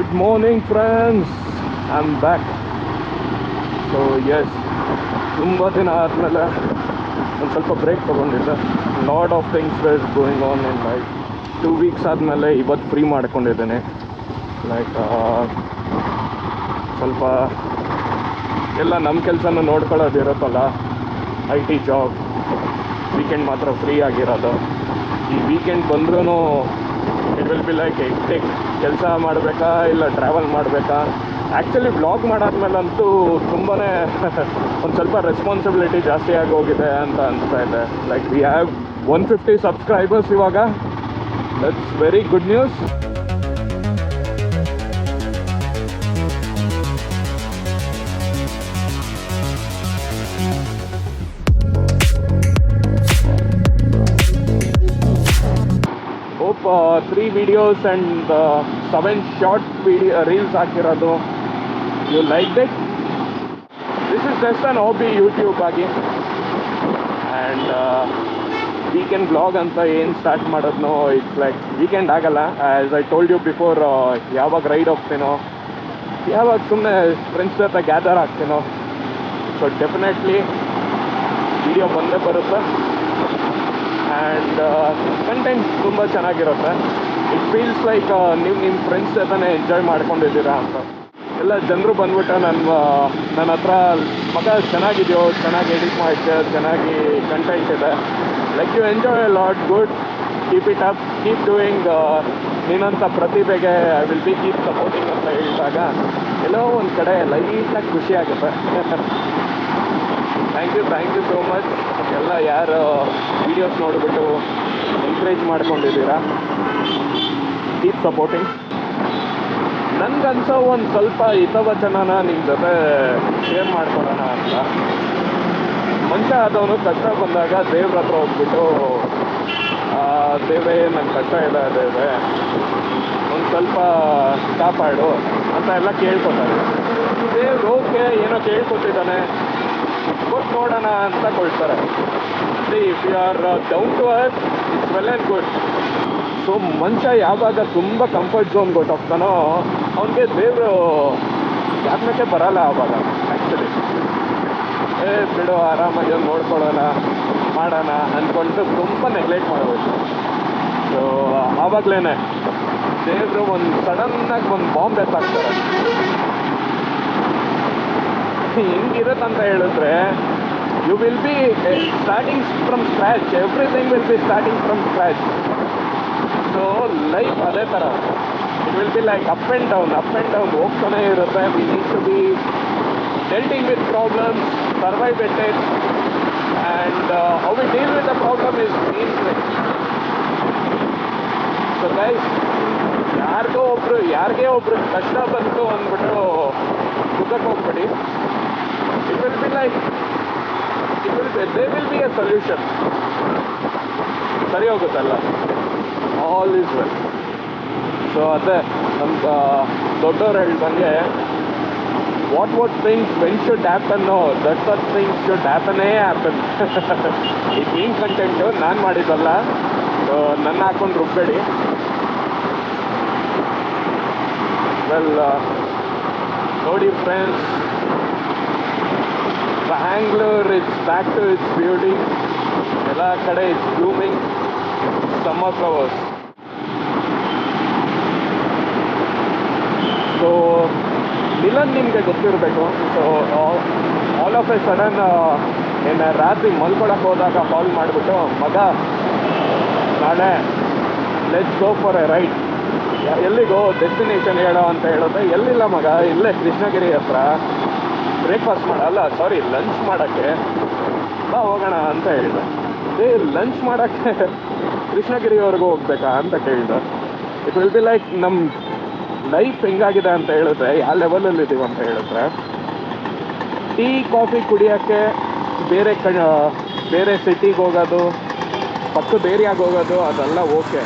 Good morning friends, I'm back. So yes, ತುಂಬ ದಿನ ಆದಮೇಲೆ ಒಂದು ಸ್ವಲ್ಪ ಬ್ರೇಕ್ ತೊಗೊಂಡಿದ್ದೆ. Lot of things were going on in life. 2 weeks ಆದಮೇಲೆ ಇವತ್ತು ಫ್ರೀ ಮಾಡ್ಕೊಂಡಿದ್ದೇನೆ. ಲೈಕ್ ಸ್ವಲ್ಪ ಎಲ್ಲ ನಮ್ಮ ಕೆಲಸನ ನೋಡ್ಕೊಳ್ಳೋದಿರುತ್ತಲ್ಲ, IT ಜಾಬ್, ವೀಕೆಂಡ್ ಮಾತ್ರ ಫ್ರೀ ಆಗಿರೋದು. ಈ ವೀಕೆಂಡ್ ಬಂದ್ರೂ it will be like hectic. ಕೆಲಸ ಮಾಡಬೇಕಾ ಇಲ್ಲ ಟ್ರಾವೆಲ್ ಮಾಡಬೇಕಾ. ಆ್ಯಕ್ಚುಲಿ ಬ್ಲಾಗ್ ಮಾಡಾದ್ಮೇಲಂತೂ ತುಂಬಾ ಒಂದು ಸ್ವಲ್ಪ ರೆಸ್ಪಾನ್ಸಿಬಿಲಿಟಿ ಜಾಸ್ತಿ ಆಗಿ ಹೋಗಿದೆ ಅಂತ ಅನಿಸ್ತಾ ಇದೆ. ಲೈಕ್ ವಿ ಹ್ಯಾವ್ 150 ಸಬ್ಸ್ಕ್ರೈಬರ್ಸ್ ಇವಾಗ. That's very good news. Hope 3 videos and 7 short reels ಹಾಕಿರೋದು you like it. This is just an hobby YouTube ಆಗಿ. ಆ್ಯಂಡ್ ವೀಕೆಂಡ್ ಬ್ಲಾಗ್ ಅಂತ ಏನು ಸ್ಟಾರ್ಟ್ ಮಾಡೋದ್ನೋ, ಇಟ್ಸ್ ಲೈಕ್ ವೀಕೆಂಡ್ ಆಗಲ್ಲ. As I told you before, ಯಾವಾಗ ride ಹೋಗ್ತೀನೋ, ಯಾವಾಗ ಸುಮ್ಮನೆ ಫ್ರೆಂಡ್ಸ್ ಜೊತೆ ಗ್ಯಾದರ್ ಆಗ್ತೀನೋ, ಸೊ ಡೆಫಿನೆಟ್ಲಿ ವಿಡಿಯೋ ಬಂದೇ ಬರುತ್ತೆ. ಆ್ಯಂಡ್ ಕಂಟೆಂಟ್ ತುಂಬ ಚೆನ್ನಾಗಿರುತ್ತೆ. ಇಟ್ ಫೀಲ್ಸ್ ಲೈಕ್ ನೀವು ನಿಮ್ಮ ಫ್ರೆಂಡ್ಸ್ ಜೊತೆ ಎಂಜಾಯ್ ಮಾಡ್ಕೊಂಡಿದ್ದೀರಾ ಅಂತ. ಎಲ್ಲ ಜನರು ಬಂದ್ಬಿಟ್ಟು ನನ್ನ ಹತ್ರ ಮಗ ಚೆನ್ನಾಗಿದೆಯೋ, ಚೆನ್ನಾಗಿ ಎಡಿಟ್ ಮಾಡಿದ್ಯೋ, ಚೆನ್ನಾಗಿ ಕಂಟೆಂಟ್ ಇದೆ, like you enjoy a lot, good, keep it up, keep doing, ನೀನಂಥ ಪ್ರತಿಭೆಗೆ I will be keep supporting ಅಂತ ಹೇಳಿದಾಗ ಎಲ್ಲೋ ಒಂದು ಕಡೆ ಲೈಟಾಗಿ ಖುಷಿ ಆಗುತ್ತೆ. ಥ್ಯಾಂಕ್ ಯು ಸೋ ಮಚ್ ಎಲ್ಲ ಯಾರು ವೀಡಿಯೋಸ್ ನೋಡಿಬಿಟ್ಟು ಎನ್ಕರೇಜ್ ಮಾಡ್ಕೊಂಡಿದ್ದೀರಾ. Keep supporting. ನನಗನ್ಸೋ ಒಂದು ಸ್ವಲ್ಪ ಹಿತವಚನನ ನಿಮ್ಮ ಜೊತೆ ಶೇರ್ ಮಾಡ್ಕೊಳ್ಳೋಣ ಅಂತ. ಮನುಷ್ಯ ಆದವನು ಕಷ್ಟ ಬಂದಾಗ ದೇವ್ರ ಹತ್ರ ಹೋಗ್ಬಿಟ್ಟು, ದೇವೇ ನನ್ನ ಕಷ್ಟ ಇಲ್ಲ ದೇವೇ, ಒಂದು ಸ್ವಲ್ಪ ಕಾಪಾಡು ಅಂತ ಎಲ್ಲ ಕೇಳ್ಕೊತಾರೆ. ದೇವ್ರು ಓಕೆ ಏನೋ ಕೇಳ್ಕೊತಿದ್ದಾನೆ, ಕೊಟ್ಟು ನೋಡೋಣ ಅಂತ ಕೊಡ್ತಾರೆ. If you are down to earth, it's well and good. So ಮನುಷ್ಯ ಯಾವಾಗ ತುಂಬ ಕಂಫರ್ಟ್ ಝೋನ್ ಗೊತ್ತಾಗ್ತಾನೋ ಅವನಿಗೆ ದೇವರು ಜ್ಞಾಪನಕ್ಕೆ ಬರಲ್ಲ ಆವಾಗ. ಆ್ಯಕ್ಚುಲಿ ಬಿಡು ಆರಾಮಾಗಿ ಒಂದು ನೋಡ್ಕೊಳ್ಳೋಣ ಮಾಡೋಣ ಅಂದ್ಕೊಂಡು ತುಂಬ ನೆಗ್ಲೆಕ್ಟ್ ಮಾಡಬೇಕು. ಸೊ ಆವಾಗಲೇ ದೇವರು ಒಂದು ಸಡನ್ನಾಗಿ ಒಂದು ಬಾಂಬ್ ಎತ್ತಾಕ್ತಾರೆ. ಹೆಂಗಿರುತ್ತಂತ ಹೇಳಿದ್ರೆ, you will be starting from scratch. Everything will be starting from scratch. So life ಅದೇ ಥರ. It will be like up and down ಹೋಗ್ತಾನೆ ಇರುತ್ತೆ. We need to be dealing with problems, survive it, and how we deal with the problem is main thing. So guys, ಯಾರಿಗೇ ಒಬ್ರು ಕಷ್ಟ ಬಂತು ಅಂದ್ಬಿಟ್ಟು ದುಃಖಕ್ಕೆ ಹೋಗ್ಬೇಡಿ. It will be like there will be a solution. ಸರಿ ಹೋಗುತ್ತಲ್ಲ, ಆಲ್ ಈಸ್ ವೆಲ್. ಸೊ ಅದೇ ನಮ್ಮ ದೊಡ್ಡವ್ರು ಹೇಳ್ದಂಗೆ, ವಾಟ್ ಥಿಂಗ್ಸ್ ವೆನ್ ಶುಡ್ ಹ್ಯಾಪನ್ನೋ ದಟ್ ಥಿಂಗ್ಸ್ ಶುಡ್ ಹ್ಯಾಪನೇ ಹ್ಯಾಪನ್. ಇದು ಏನು ಕಂಟೆಂಟು ನಾನು ಮಾಡಿದ್ದಲ್ಲ, ಸೊ ನನ್ನ ಹಾಕೊಂಡು ರುಬ್ಬೇಡಿ. ವೆಲ್ ನೋಡಿ friends, Bangalore is back to its beauty. ಎಲ್ಲ ಕಡೆ it's blooming summer flowers. So Milan ನಿಮಗೆ ಗೊತ್ತಿರಬೇಕು. So all of a sudden ನಿನ್ನೆ ರಾತ್ರಿ ಮಲ್ಕೊಳಕ್ಕೆ ಹೋದಾಗ ಕಾಲ್ ಮಾಡಿಬಿಟ್ಟು, ಮಗ ನಾಳೆ let's go for a ride. ಎಲ್ಲಿಗೋ ಡೆಸ್ಟಿನೇಷನ್ ಹೇಳೋ ಅಂತ ಹೇಳಿದ್ರೆ, ಎಲ್ಲಿಲ್ಲ ಮಗ, ಇಲ್ಲೇ ಕೃಷ್ಣಗಿರಿ ಹತ್ರ ಬ್ರೇಕ್ಫಾಸ್ಟ್ ಲಂಚ್ ಮಾಡೋಕ್ಕೆ ಬಾ ಹೋಗೋಣ ಅಂತ ಹೇಳಿದೆ. ಲಂಚ್ ಮಾಡೋಕ್ಕೆ ಕೃಷ್ಣಗಿರಿವರೆಗೂ ಹೋಗ್ಬೇಕಾ ಅಂತ ಕೇಳಿದೆ. ಇಟ್ ವಿಲ್ ಬಿ ಲೈಕ್ ನಮ್ಮ ಲೈಫ್ ಹೆಂಗಾಗಿದೆ ಅಂತ ಹೇಳಿದ್ರೆ, ಯಾವ ಲೆವೆಲಲ್ಲಿದ್ದೀವಿ ಅಂತ ಹೇಳಿದ್ರೆ, ಟೀ ಕಾಫಿ ಕುಡಿಯೋಕ್ಕೆ ಬೇರೆ ಸಿಟಿಗೆ ಹೋಗೋದು, ಪಕ್ಕದ ಏರಿಯಾಗೆ ಹೋಗೋದು ಅದೆಲ್ಲ ಓಕೆ.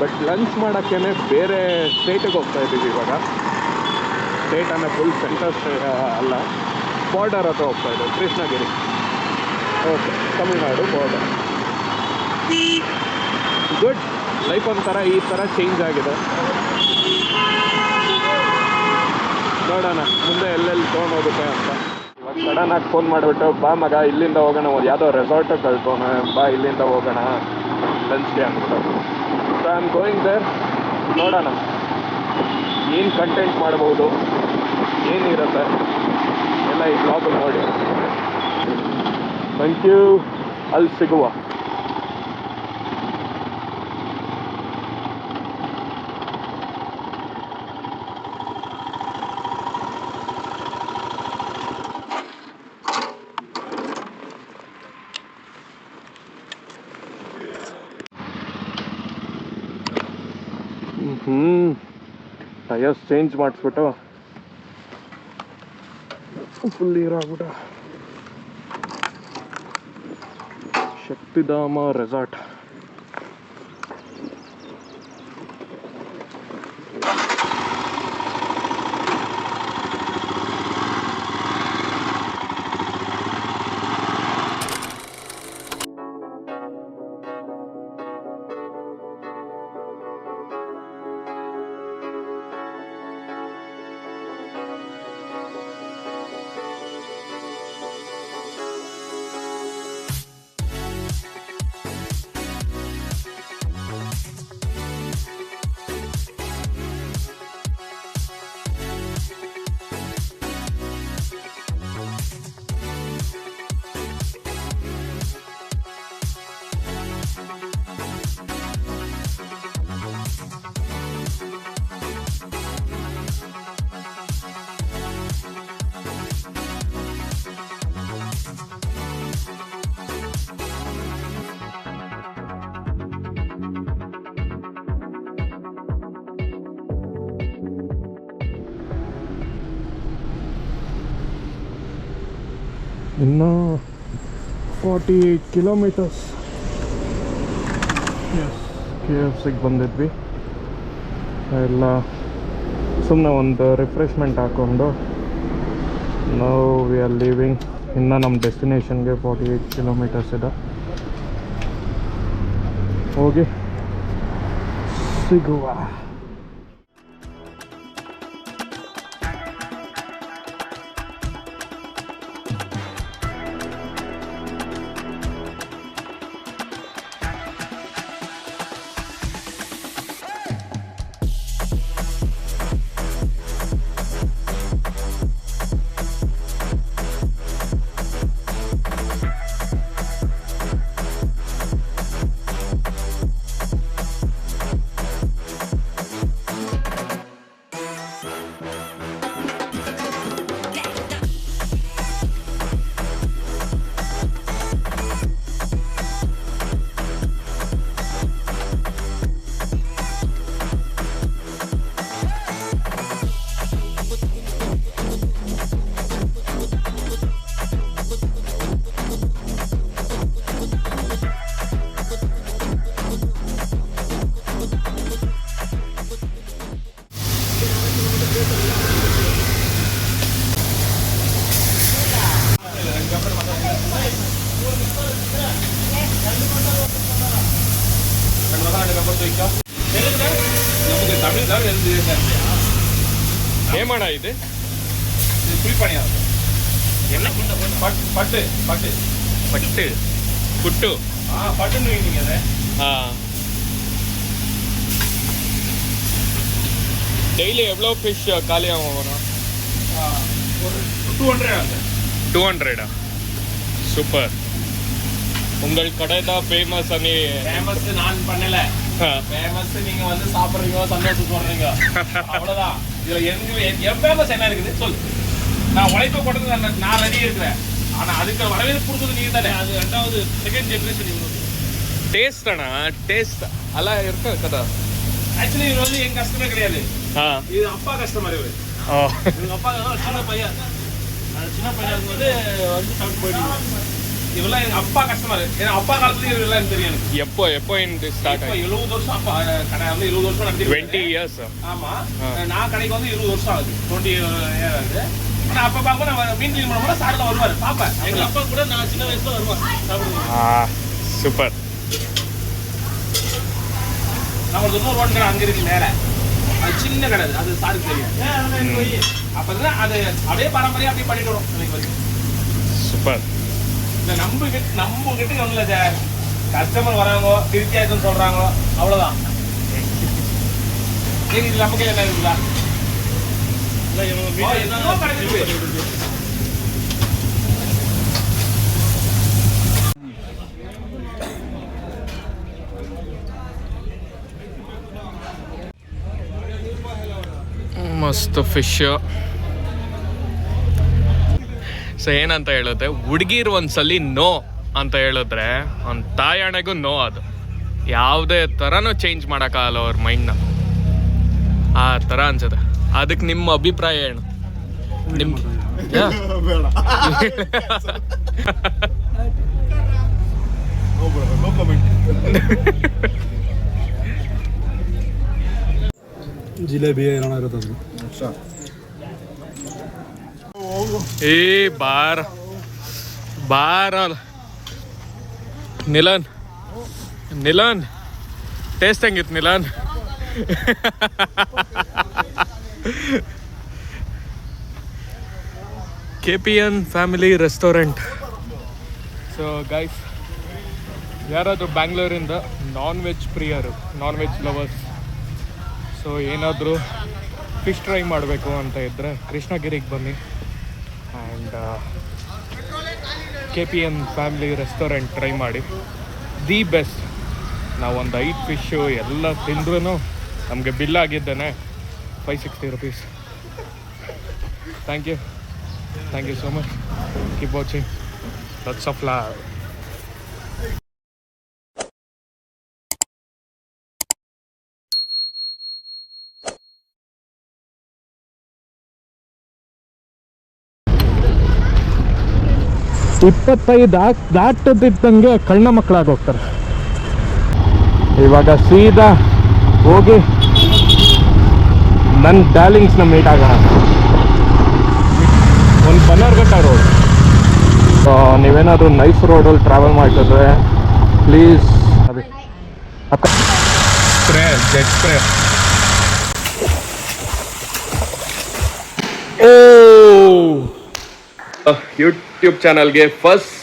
ಬಟ್ ಲಂಚ್ ಮಾಡೋಕ್ಕೇ ಬೇರೆ ಸ್ಟೇಟಿಗೆ ಹೋಗ್ತಾ ಇದ್ದೀವಿ ಇವಾಗ. ಸ್ಟೇಟ್ ಅನ್ನೋ ಫುಲ್ ಸೆಂಟರ್ ಅಲ್ಲ, ಬಾರ್ಡರ್ ಹತ್ರ ಹೋಗ್ತಾ ಇದ್ದೀವಿ, Krishnagiri. Okay, Tamil Nadu border. Good. Life ಒಂಥರ ಈ ಥರ ಚೇಂಜ್ ಆಗಿದೆ. ನೋಡೋಣ ಮುಂದೆ ಎಲ್ಲೆಲ್ಲಿ ತೊಗೊಂಡೋಗುತ್ತೆ ಅಂತ. ಇವಾಗ ಸಡನ್ನಾಗಿ ಫೋನ್ ಮಾಡಿಬಿಟ್ಟು ಬಾ ಮಗ ಇಲ್ಲಿಂದ ಹೋಗೋಣ, ಯಾವುದೋ ರೆಸಾರ್ಟಿಗೆ ಕಳ್ಸೋಣ, ಬಾ ಇಲ್ಲಿಂದ ಹೋಗೋಣ ಲಂಚ್ಗೆ ಅಂದ್ಬಿಟ್ಟು. So I am going there. ನೋಡೋಣ ಏನು ಕಂಟೆಂಟ್ ಮಾಡ್ಬೋದು, ಏನಿರುತ್ತೆ ಎಲ್ಲ ಈ ಬ್ಲಾಗ್ ನೋಡಿ. Thank you. ಅಲ್ಲಿ ಸಿಗುವ. ಟಯರ್ಸ್ ಚೇಂಜ್ ಮಾಡಿಸ್ಬಿಟ್ಟು ಫುಲ್ ನೀರಾಗ್ಬಿಟ್ಟು ಶಕ್ತಿಧಾಮ ರೆಸಾರ್ಟ್. ಇನ್ನೂ 48 ಕಿಲೋಮೀಟರ್ಸ್. ಎಸ್, KFCಗೆ ಬಂದಿದ್ವಿ. ಎಲ್ಲ ಸುಮ್ಮನೆ ಒಂದು ರಿಫ್ರೆಶ್ಮೆಂಟ್ ಹಾಕ್ಕೊಂಡು ನಾವು ವಿ ಆರ್ ಲೀವಿಂಗ್. ಇನ್ನು ನಮ್ಮ ಡೆಸ್ಟಿನೇಷನ್ಗೆ 48 ಕಿಲೋಮೀಟರ್ಸ್ ಇದೆ. ಹೋಗಿ ಸಿಗುವ. ஏமாடா இது புளிப்பானியா என்ன பட்டு பட்டு பட்டு புட்டு பட்டுன்னு வைங்க அதை. டெய்லி எவ்வளோ ஃபிஷ் காலியாகும் வரும்? ஒரு 200. 200 சூப்பர். உங்கள் கடை தான் ஃபேமஸ். அனி ஃபேமஸ் நான் பண்ணல, ஃபேமஸ் நீங்க வந்து சாப்பிடுறீங்க, சந்தோஷம் சொல்றீங்க, அவ்வளவுதான். இதுல என் ஃபேமஸ் என்ன இருக்குது சொல்லு. நான் உழைப்பு போட்டது நான் ரெடி இருக்கிறேன். ஆனா அதுக்கு வரவேற்பு கொடுத்தது நீங்க தானே. அது ரெண்டாவது செகண்ட் ஜெனரேஷன். டேஸ்ட் தானா? டேஸ்ட் அல்ல இருக்க கதா. ஆக்சுவலி இது வந்து என் கஸ்டமர் கிடையாது, இது அப்பா கஸ்டமர். இவரு எங்க அப்பா சின்ன பையன், சின்ன பையனுக்கு வந்து சாப்பிட்டு போயிட்டு இவெல்லாம் எங்க அப்பா கஸ்டமர். ஏன்னா அப்பா காலத்துல இவரெல்லாம் எனக்கு தெரியும். எனக்கு எப்போ இந்த ஸ்டார்ட் ஆகி 70 வருஷம். அப்பா கடை வந்து 20 வருஷம் நடத்தி 20 இயர்ஸ். ஆமா, நான் கடைக்கு வந்து 20 வருஷம் ஆகுது, 20 இயர் ஆகுது. ஆனா அப்பா பார்க்க நான் மீன் கிளீன் பண்ணும்போது சார் தான் வருவாரு பாப்பேன். எங்க அப்பா கூட நான் சின்ன வயசுல வருவேன் சாப்பிடுவேன். சூப்பர். நம்ம 90 ரோடு அங்க இருக்கு மேல. அது சின்ன கடை அது சாருக்கு தெரியும். அப்பதான் அது அப்படியே பாரம்பரியம் அப்படியே பண்ணிட்டு வரும் எனக்கு வந்து. சூப்பர். இந்த நம்ம கிட்ட ஒன்றும் இல்லை சார். கஸ்டமர் வராங்க திருப்தியா இருக்குன்னு சொல்றாங்க, அவ்வளவுதான். சரி, இது நம்ம கையில் என்ன இருக்குதா? ಮಸ್ತ್ ಫಿಶ್. ಸೊ ಏನಂತ ಹೇಳುತ್ತೆ, ಹುಡುಗಿರು ಒಂದ್ಸಲಿ ನೋ ಅಂತ ಹೇಳಿದ್ರೆ ಅವ್ನ ತಾಯಣೆಗೂ ನೋ. ಅದು ಯಾವುದೇ ಥರನೂ ಚೇಂಜ್ ಮಾಡೋಕ್ಕಾಗಲ್ಲ ಅವ್ರ ಮೈಂಡ್ನ. ಆ ಥರ ಅನ್ಸುತ್ತೆ. ಅದಕ್ಕೆ ನಿಮ್ಮ ಅಭಿಪ್ರಾಯ ಏನು? ನಿಮ್ಮ ಜಿಲೇಬಿ ಏನೋ ಇರುತ್ತೆ. ಏ ಬಾರ್ ನಿಲನ್ ಟೇಸ್ಟ್ ಹೆಂಗಿತ್ತು Nilan? KPN family restaurant. So guys, ಯಾರಾದರೂ ಬ್ಯಾಂಗ್ಳೂರಿಂದ ನಾನ್ ವೆಜ್ ಪ್ರಿಯರು, ನಾನ್ ವೆಜ್ ಲವರ್ಸ್, ಸೊ ಏನಾದರೂ ಫಿಶ್ ಟ್ರೈ ಮಾಡಬೇಕು ಅಂತ ಇದ್ದರೆ ಕೃಷ್ಣಗಿರಿಗೆ ಬನ್ನಿ. And KPN family restaurant try ಮಾಡಿ. The best. ನಾವೊಂದು 5 ಫಿಶ್ಶು ಎಲ್ಲ ತಿಂದ್ರೂ ನಮಗೆ ಬಿಲ್ ಆಗಿದ್ದೇನೆ $560 rupees. Thank you so much. Keep watching. Lots of love. ದಾಟುತ್ತಿದ್ದಂಗೆ ಕಳ್ಳ ಮಕ್ಕಳಾಗಿ ಹೋಗ್ತಾರೆ. ಇವಾಗ ಸೀದಾ ಹೋಗಿ ನನ್ನ ಡಾರ್ಲಿಂಗ್ಸ್ನ ಮೀಟ್ ಆಗೋಣ. ಒಂದು ಬನ್ನರ್ಘಟ್ಟ ರೋಡ್. ನೀವೇನಾದರೂ ನೈಸ್ ರೋಡಲ್ಲಿ ಟ್ರಾವೆಲ್ ಮಾಡ್ತಿದ್ರೆ ಪ್ಲೀಸ್ ಅದೇ ಸ್ಪ್ರೇ, ಜೆಟ್ ಸ್ಪ್ರೇ. ಯೂಟ್ಯೂಬ್ ಚಾನಲ್ಗೆ first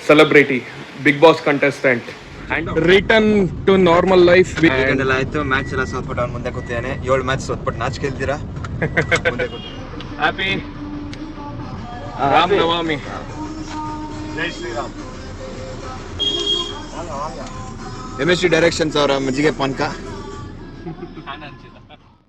celebrity, big boss contestant and return to normal life. ಎಲ್ಲ ಆಯ್ತು, ಮ್ಯಾಚ್ ಎಲ್ಲ ಸೋತ್ಬಿಟ್ಟು ಅವ್ನು ಮುಂದೆ ಕೂತಿದ್ದಾನೆ. 7 ಮ್ಯಾಚ್ ಸೋತ್ಬಿಟ್ಟು ನಾಚಿಕೆ ಗೆಲ್ತೀರಾ. ಹ್ಯಾಪಿ ರಾಮ್ ನವಮಿ. ಜೈ ಶ್ರೀರಾಮ್. MSG ಡೈರೆಕ್ಷನ್ಸ್ ಅವರ ಮಜ್ಜಿಗೆ ಪಾನ್ಕ.